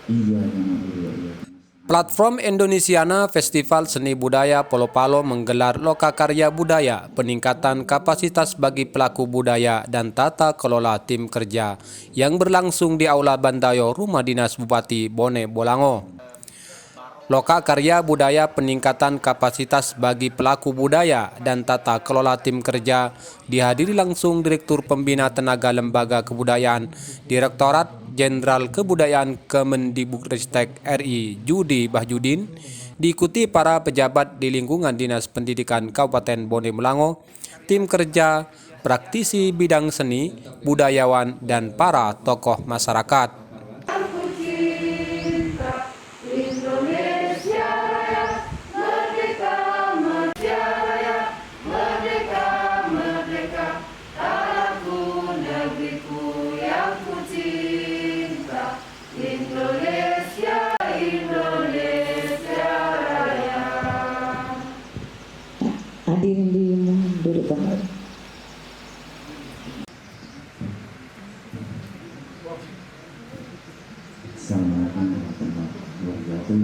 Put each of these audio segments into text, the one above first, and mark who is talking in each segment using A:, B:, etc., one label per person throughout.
A: Iya, iya.
B: Platform Indonesiana Festival Seni Budaya Polo-Palo menggelar lokakarya budaya, peningkatan kapasitas bagi pelaku budaya dan tata kelola tim kerja yang berlangsung di Aula Bantayo, Rumah Dinas Bupati Bone Bolango. Lokakarya budaya peningkatan kapasitas bagi pelaku budaya dan tata kelola tim kerja dihadiri langsung Direktur Pembina Tenaga Lembaga Kebudayaan, Direktorat Jenderal Kebudayaan Kemendikbudristek RI Judi Bahyudin, diikuti para pejabat di lingkungan Dinas Pendidikan Kabupaten Bone Bolango, tim kerja, praktisi bidang seni, budayawan, dan para tokoh masyarakat.
A: Hadirin duduk. Assalamualaikum warahmatullahi wabarakatuh.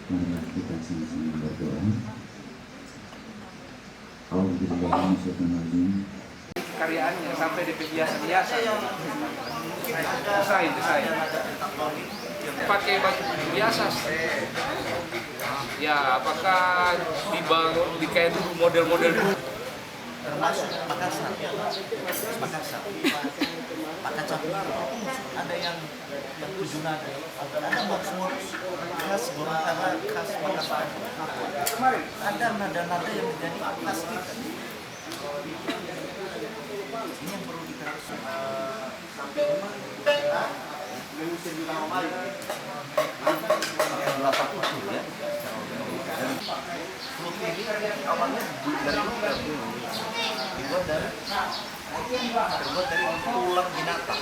A: Mari kita sama-sama berdoa. Auzubillahi
C: karyaannya sampai di biasa-biasa desain pakai baju biasa ya, apakah dikain dulu model-model dulu
D: termasuk Makassar ada yang tujuh nada, ada boxwood khas Gorontalo, khas Makassar, ada nada-nada yang menjadi khas kita. Ini yang perlu kita awalnya terbuat dari tulang binatang.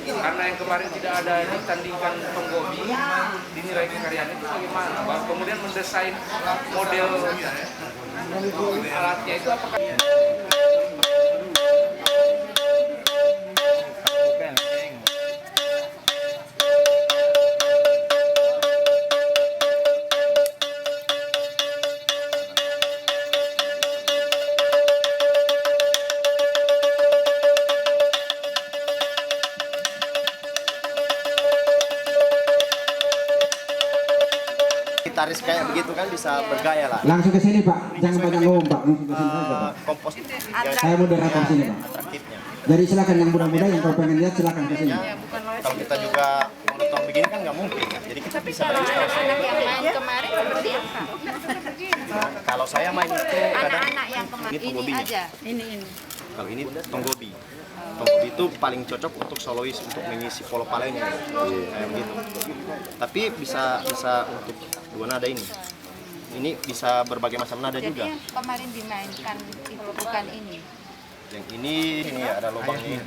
C: Karena yang kemarin tidak ada ditandingkan Tonggobi, dinilai kekaryaan itu bagaimana? Kemudian mendesain model alatnya itu apakah
D: gitaris kayak begitu kan bisa bergaya lah.
A: Langsung ke sini Pak, jangan banyak ngomong Pak, langsung ke sini saja Pak.
D: Kompos
A: Saya moderator sini Pak.
D: atraktifnya.
A: Jadi silakan yang muda-muda yang kalau pengen lihat silakan ke sini.
D: Kalau kita juga monoton begini kan nggak mungkin. Jadi kita bisa
E: anak-anak yang main kemarin seperti apa?
D: Kalau saya main itu kadang
E: Anak-anak yang kemarin
D: ini
E: ini
D: tonggobinya.
E: aja. Ini.
D: Kalau ini tonggobi. Tonggobi itu paling cocok untuk solois untuk mengisi polo palenya kayak begitu. Tapi bisa untuk dua nada ini. Ini bisa berbagai macam nada
E: Jadi
D: juga.
E: yang kemarin dimainkan itu bukan ini.
D: Yang ini ada lubangnya.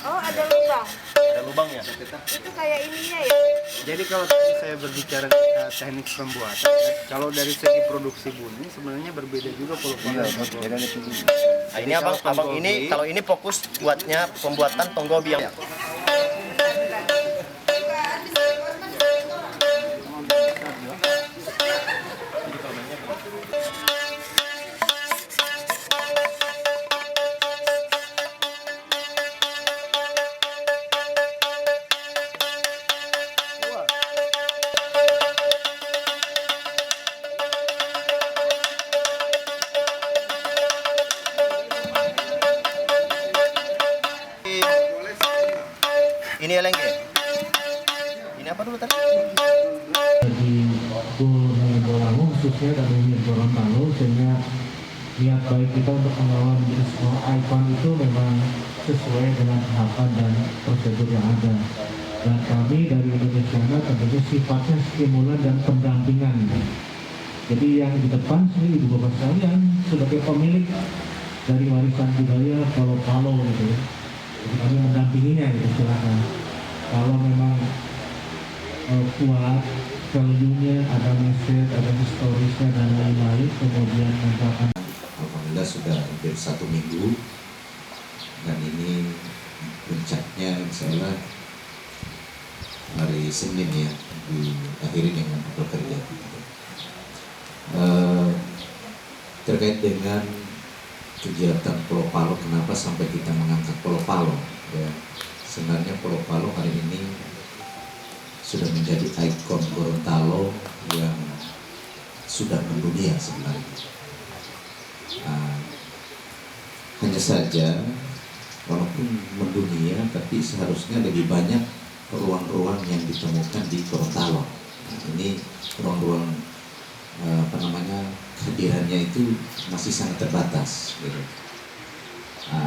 E: Oh, ada lubang.
D: Ada lubangnya.
E: Itu kayak ininya ya.
F: Jadi kalau tadi saya berbicara teknik pembuatan, kalau dari segi produksi bunyi sebenarnya berbeda juga polo-polo.
D: Nah, ini abang ini kalau ini fokus buatnya pembuatan tonggobi yang ini elengge. Ini apa dulu tadi?
G: Di Bone Bolango khususnya dan di Gorontalo, sehingga niat baik kita untuk mengelola menjadi sebuah ikon itu memang sesuai dengan tahapan dan prosedur yang ada. Dan kami dari Indonesiana tentunya sifatnya stimulan dan pendampingan. Jadi yang di depan sini Ibu Bapak sekalian sebagai pemilik dari warisan budaya Palo-Palo gitu. Jadi kami mendampinginya gitu, silakan. Kalau memang kuat value-nya, ada message, ada historisnya dan lain-lain, kemudian misalkan
H: alhamdulillah sudah hampir 1 minggu dan ini puncaknya
A: insya Allah hari Senin ya diakhiri dengan apel kerja. Terkait dengan kegiatan Pulau Palo, kenapa sampai kita mengangkat Pulau Palo? Ya, sebenarnya Pulau Palo hari ini sudah menjadi ikon Gorontalo yang sudah mendunia sebenarnya. Hanya saja walaupun mendunia, tapi seharusnya lebih banyak ruang-ruang yang ditemukan di Gorontalo. Ini ruang-ruang kehadirannya itu masih sangat terbatas gitu.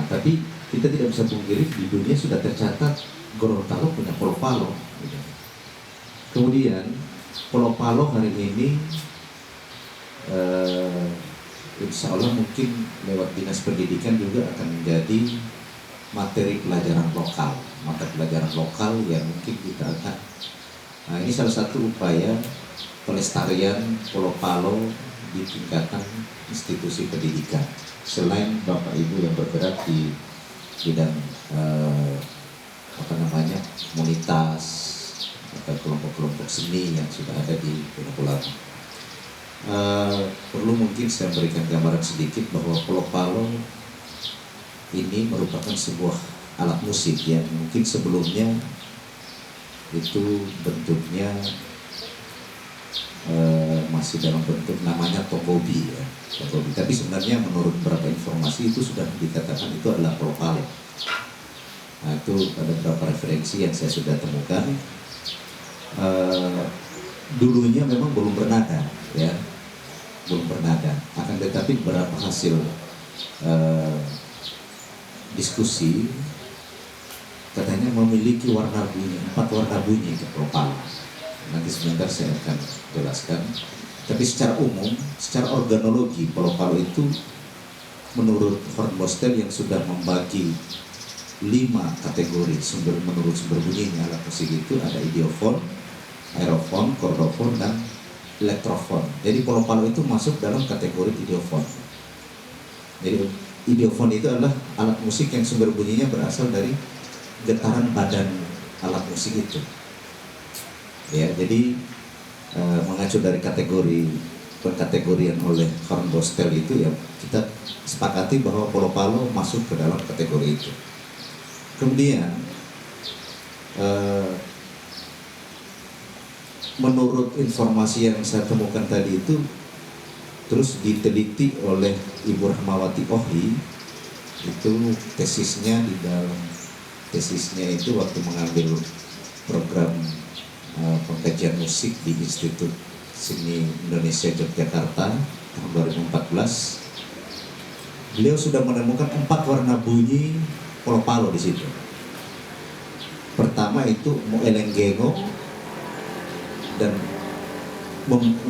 A: Tapi kita tidak bisa pungkiri di dunia sudah tercatat Gorontalo punya Pulau Palo gitu. Kemudian Pulau Palo hari ini insya Allah mungkin lewat Dinas Pendidikan juga akan menjadi materi pelajaran lokal, mata pelajaran lokal yang mungkin kita akan ini salah satu upaya pelestarian Pulau Palo di tingkatan institusi pendidikan. Selain Bapak Ibu yang bergerak di bidang komunitas atau kelompok-kelompok seni yang sudah ada di Pulau Palo. Perlu mungkin saya berikan gambaran sedikit bahwa Pulau Palo ini merupakan sebuah alat musik yang mungkin sebelumnya itu bentuknya masih dalam bentuk namanya tonggobi ya. Tonggobi. Tapi sebenarnya menurut beberapa informasi itu sudah dikatakan itu adalah Pulau Palo. Nah, itu ada beberapa referensi yang saya sudah temukan. Dulunya memang belum bernada ya, belum bernada. Akan tetapi beberapa hasil diskusi katanya memiliki warna bunyi, 4 warna bunyi ke Pulau Palo. Nanti sebentar saya akan jelaskan. Tapi secara umum, secara organologi Pulau Palo itu menurut Hornbostel yang sudah membagi 5 kategori menurut sumber bunyinya alat musik itu ada idiofon, aerofon, kordofon, dan elektrofon. Jadi Pulau Palo itu masuk dalam kategori idiofon. Jadi idiofon itu adalah alat musik yang sumber bunyinya berasal dari getaran badan alat musik itu. Ya, jadi mengacu dari pengkategorian oleh Hornbostel itu ya kita sepakati bahwa Pulau Palo masuk ke dalam kategori itu. Kemudian menurut informasi yang saya temukan tadi itu terus diteliti oleh Ibu Rahmawati Ohri, itu tesisnya itu waktu mengambil program pengkajian musik di Institut Seni Indonesia Yogyakarta tahun 2014. Beliau sudah menemukan 4 warna bunyi Pulau Palo di situ. Pertama itu moelenggengo, dan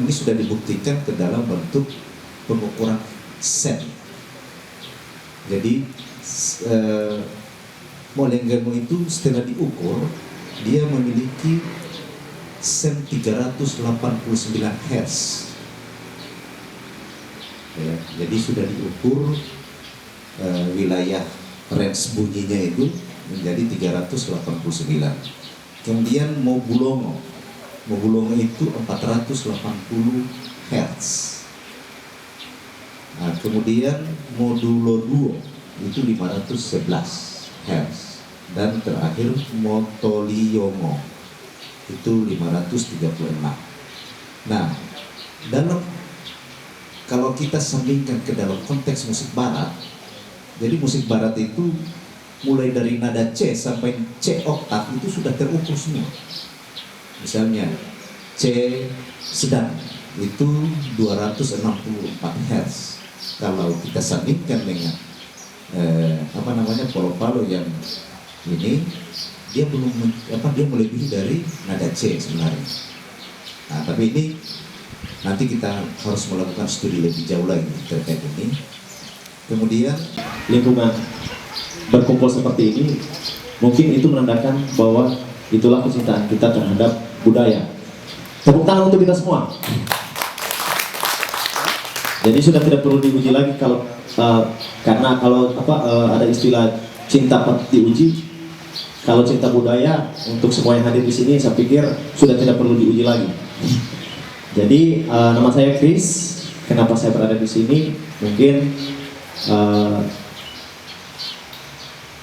A: ini sudah dibuktikan ke dalam bentuk pengukuran sen. Jadi moelenggengo itu setelah diukur dia memiliki sen 389 Hz. Ya, jadi sudah diukur wilayah range bunyinya itu menjadi 389. Kemudian Mobulongo itu 480 Hz. Nah, kemudian Modulo 2 itu 511 Hz. Dan terakhir Motoliongo itu 536. Nah, kalau kita sambungkan ke dalam konteks musik barat, jadi musik barat itu mulai dari nada C sampai C oktav itu sudah terukur semua. Misalnya C sedang itu 264 Hz. Kalau kita sandingkan dengan Pulau Palo yang ini dia melebihi dari nada C sebenarnya. Nah, tapi ini nanti kita harus melakukan studi lebih jauh lagi terkait ini. Kemudian
H: lingkungan berkumpul seperti ini mungkin itu menandakan bahwa itulah kecintaan kita terhadap budaya. Tepuk tangan untuk kita semua. Jadi sudah tidak perlu diuji lagi karena kalau ada istilah cinta patut diuji, kalau cinta budaya untuk semua yang hadir di sini saya pikir sudah tidak perlu diuji lagi. Jadi nama saya Chris. Kenapa saya berada di sini? Mungkin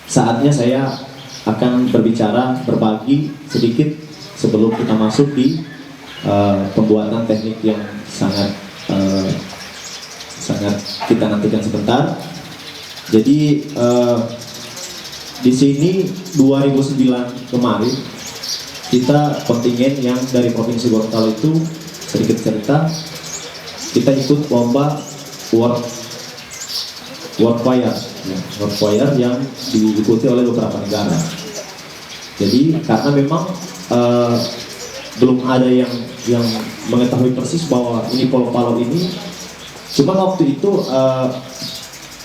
H: saatnya saya akan berbicara, berbagi sedikit sebelum kita masuk di pembuatan teknik yang sangat kita nantikan sebentar. Jadi di sini 2009 kemarin kita kontingen yang dari Provinsi Gorontalo itu, sedikit cerita, kita ikut lomba World Fire yang diikuti oleh beberapa negara. Jadi karena memang belum ada yang mengetahui persis bahwa ini polo-palo ini, cuma waktu itu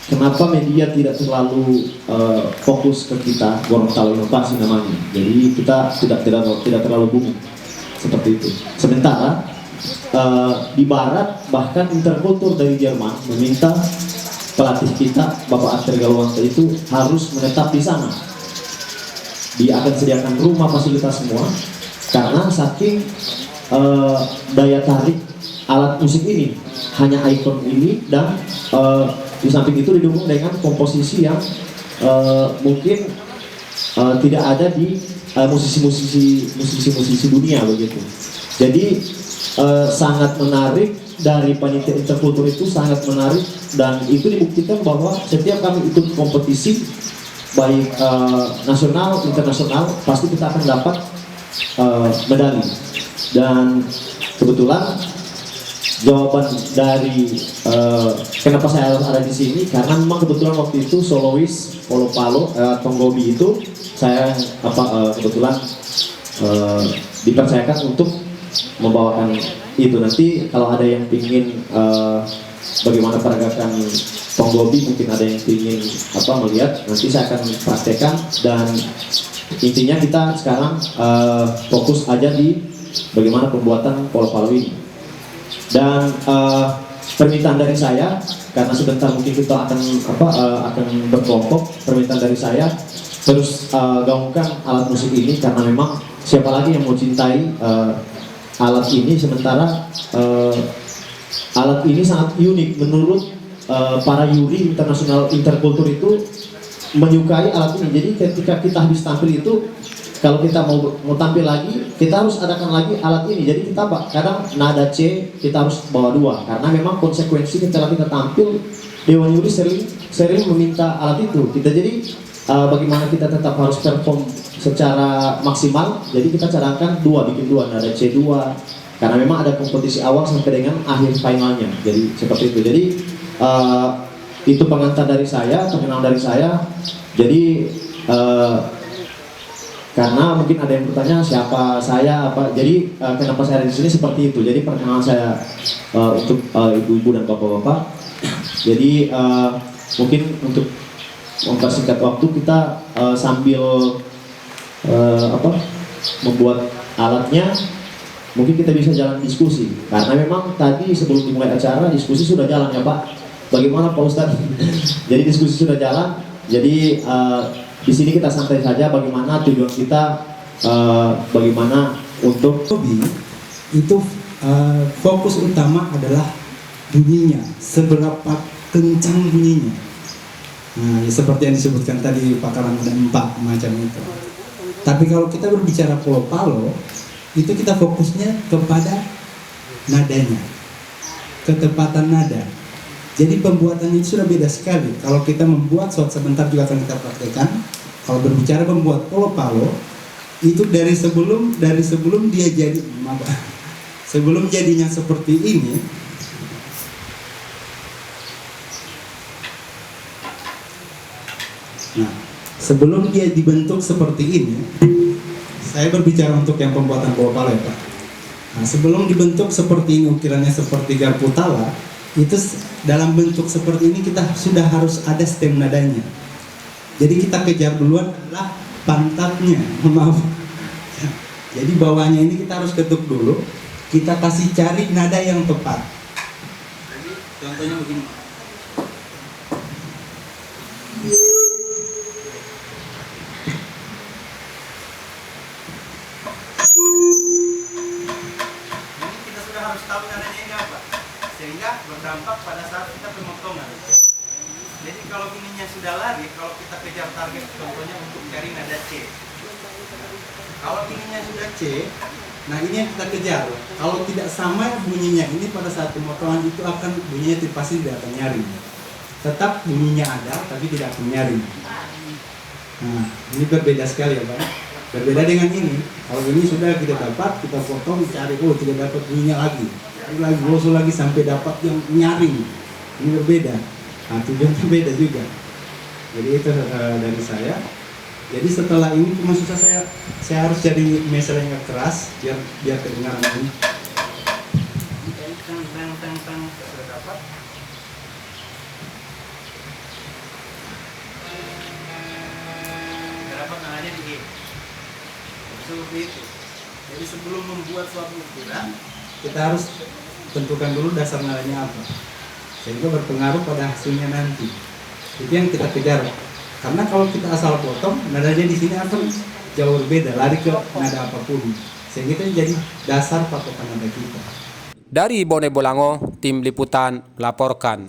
H: kenapa media tidak terlalu fokus ke kita, Gorontalo Inovasi namanya. Jadi kita tidak terlalu booming seperti itu. Sementara di Barat bahkan Interkultur dari Jerman meminta pelatih kita Bapak Aster Galwanta itu harus menetap di sana. Dia akan sediakan rumah, fasilitas semua, karena saking daya tarik alat musik ini, hanya ikon ini, dan di samping itu didukung dengan komposisi yang mungkin tidak ada di musisi-musisi dunia begitu. Jadi sangat menarik dari panitia Interkultur itu, sangat menarik, dan itu dibuktikan bahwa setiap kami ikut kompetisi baik nasional, internasional, pasti kita akan dapat medali. Dan kebetulan jawaban dari kenapa saya harus ada di sini, karena memang kebetulan waktu itu solois polo-palo Tonggobi itu saya kebetulan dipercayakan untuk membawakan itu. Nanti kalau ada yang ingin bagaimana pergerakan Tonggobi, mungkin ada yang ingin melihat, nanti saya akan praktekkan. Dan intinya kita sekarang fokus aja di bagaimana pembuatan polo-palo ini. Dan permintaan dari saya, karena sebentar mungkin kita akan berkelompok, permintaan dari saya terus gaungkan alat musik ini, karena memang siapa lagi yang mau cintai alat ini, sementara alat ini sangat unik menurut para juri internasional Interkultur itu menyukai alat ini. Jadi ketika kita habis tampil itu, kalau kita mau tampil lagi, kita harus adakan lagi alat ini. Jadi kita kadang nada C kita harus bawa dua, karena memang konsekuensi ketika kita tampil, dewan juri sering meminta alat itu. Kita jadi bagaimana kita tetap harus perform secara maksimal. Jadi kita cadangkan bikin dua nada C2, karena memang ada kompetisi awal sampai dengan akhir finalnya. Jadi seperti itu. Jadi itu pengantar dari saya, perkenalan dari saya. Jadi karena mungkin ada yang bertanya siapa saya, jadi kenapa saya ada di sini, seperti itu. Jadi perkenalan saya untuk ibu-ibu dan bapak-bapak. Jadi mungkin untuk mempersingkat waktu, kita sambil membuat alatnya, mungkin kita bisa jalan diskusi, karena memang tadi sebelum dimulai acara diskusi sudah jalan ya Pak. Bagaimana Pak Ustadz? Jadi diskusi sudah jalan. Jadi di sini kita santai saja, bagaimana tujuan kita, bagaimana untuk
I: hobi itu fokus utama adalah bunyinya, seberapa kencang bunyinya. Nah, ya seperti yang disebutkan tadi Pak Karam, ada 4 macam itu. Tapi kalau kita berbicara polo-palo, itu kita fokusnya kepada nadanya, ketepatan nada. Jadi pembuatannya itu sudah beda sekali. Kalau kita membuat sebentar juga akan kita praktekkan. Kalau berbicara membuat polo-palo, itu dari sebelum dia jadi, sebelum jadinya seperti ini, nah, sebelum dia dibentuk seperti ini, saya berbicara untuk yang pembuatan polo-palo ya Pak. Nah, sebelum dibentuk seperti ini, ukirannya seperti garpu tala, itu dalam bentuk seperti ini kita sudah harus ada stem nadanya. Jadi kita kejar duluan adalah pantatnya, maaf. Jadi bawahnya ini kita harus ketuk dulu, kita kasih cari nada yang tepat. Jadi contohnya begini.
F: berdampak pada saat kita pemotongan. Jadi kalau ininya sudah lari, kalau kita kejar target contohnya untuk cari nada C. Kalau ininya sudah C, nah ini yang kita kejar. Kalau tidak sama bunyinya ini pada saat pemotongan itu akan bunyinya pasti tidak akan nyaring. Tetap bunyinya ada, tapi tidak akan nyaring. Nah, ini berbeda sekali ya Pak. Berbeda dengan ini. Kalau ini sudah kita dapat, kita potong, cari, oh tidak dapat bunyinya lagi. Cari lagi, gosok lagi sampai dapat yang nyaring. Ini berbeda. Nah, tujuannya beda juga. Jadi itu dari saya. Jadi setelah ini cuma susah saya harus cari meser yang keras biar kedengaran ini. Tang sudah dapat. Dapat nadanya di G. Seperti itu. Jadi sebelum membuat suatu ukuran, kita harus tentukan dulu dasar nadanya apa. Sehingga berpengaruh pada hasilnya nanti. Itu yang kita kejar. Karena kalau kita asal potong, nadanya di sini akan jauh berbeda, lari ke nada apapun. Sehingga itu jadi dasar patokan nada kita.
B: Dari Bone Bolango, tim liputan melaporkan.